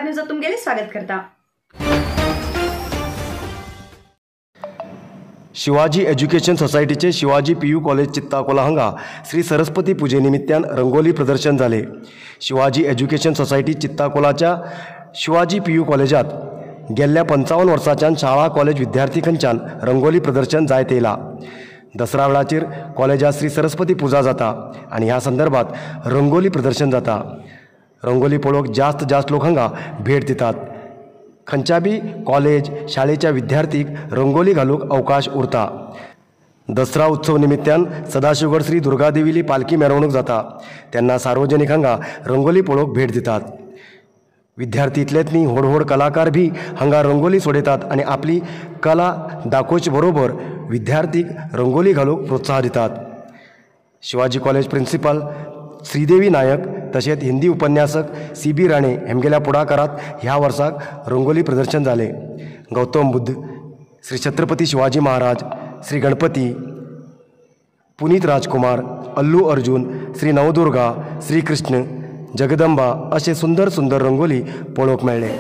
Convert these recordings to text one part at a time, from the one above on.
न्यूजात तुमगेले स्वागत करता। शिवाजी एज्युकेशन सोसायटीचे शिवाजी PU कॉलेज चित्ताकोला हांगा श्री सरस्वती पुजे निमित्तान रंगोली प्रदर्शन झाले। शिवाजी एज्युकेशन सोसायटी चित्ताकोलाच्या शिवाजी PU कॉलेजात गेल्ल्या 55 वर्सांच्यान शाळा कॉलेज विद्यार्थी खंयच्यान रंगोली प्रदर्शन जायत येयला। दसरा वेळाचेर कॉलेजात श्री सरस्वती पुजा जाता आणि ह्या संदर्भात रंगोली प्रदर्शन जाता। रंगोली पळोवंक जास्त लोक हांगा भेट दितात। खंयच्या बी कॉलेज शाळेच्या विद्यार्थीक रंगोली घालूंक अवकाश उरता। दसरा उत्सव निमित्तान सदाशिवगड श्री दुर्गादेवीली पालखी मिरवणूक जाता तेन्ना सार्वजनिक हांगा रंगोली पळोवंक भेट दितात। विद्यार्थी इतलेच न्ही, व्हड कलाकार भी हांगा रंगोली सोडयतात आणि आपली कला दाखोवचे बरोबर विद्यार्थीक रंगोली घालूंक प्रोत्साहन दितात। शिवाजी कॉलेज प्रिंसिपल श्रीदेवी नायक तशेंच हिंदी उपन्यासक CB राणे हेमगेल्या पुढाकारात ह्या वर्साक रंगोली प्रदर्शन जाले। गौतम बुद्ध, श्री छत्रपती शिवाजी महाराज, श्री गणपती, पुनीत राजकुमार, अल्लू अर्जुन, श्री नवदुर्गा, श्री कृष्ण, जगदंबा असे सुंदर रंगोली पळोवंक मेळ्ळे।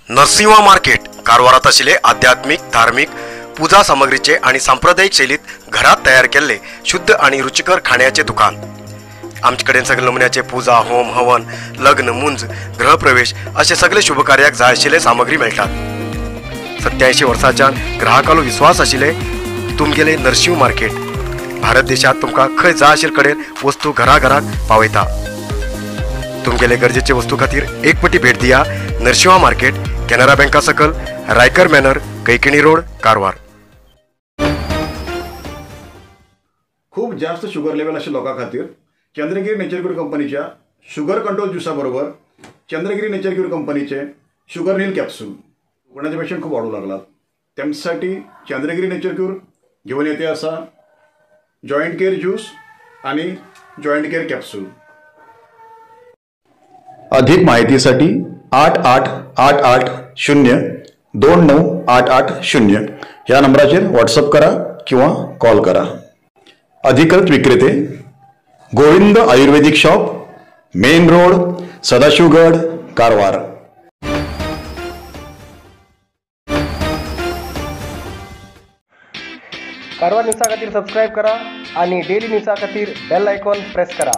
नरसिंह मार्केट कारवारात आशिल्ले आध्यात्मिक धार्मिक पूजा सामग्रीचे आणि सांप्रदायिक शैलीत घरात तयार केलेले शुद्ध आणि रुचिकर खाण्याचे दुकान। आमचे कडेन सगळे नमुन्याचे पूजा होम हवन लग्न मुंज गृहप्रवेश असे सगळे शुभ कार्याक जाय आशिल्ले सामग्री मेळटात। 87 वर्सांच्यान ग्राहकालो विश्वास आशिल्ले तुमगेले नरसिंह मार्केट भारत देशात तुमका खंय जाय आशिल्ले कडेन वस्तू घराघराक पावयता। तुमगेले गरजेचे वस्तू खातीर एक पटी भेट दिया नरसिंह मार्केट, कॅनरा बँका सकल, रायकर मॅनर, कैकिणी रोड, कारवार। खूप जास्त शुगर लेवल अशा लोकां खातीर चंद्रगिरी नेचरक्यूर कंपनीच्या शुगर कंट्रोल ज्युसा बरोबर चंद्रगिरी नेचरक्यूर कंपनीचे शुगर नील कॅप्सूल कोणाचे पेशंट खूप वाढू लागलात त्यांच्यासाठी चंद्रगिरी नेचरक्यूर घेऊन येते असा जॉइंट केअर ज्यूस आणि जॉइंट केअर कॅप्सूल। अधिक माहितीसाठी 8888029880 या नंबराचेर व्हॉट्सअप करा किंवा कॉल करा। अधिकृत विक्रेते Govind Ayurvedic shop, main road, Sadashivgad, Karwar. Karwar न्यूजा खातीर सबस्क्राईब करा आणि डेली न्यूजा खातीर बेल आयकॉन प्रेस करा।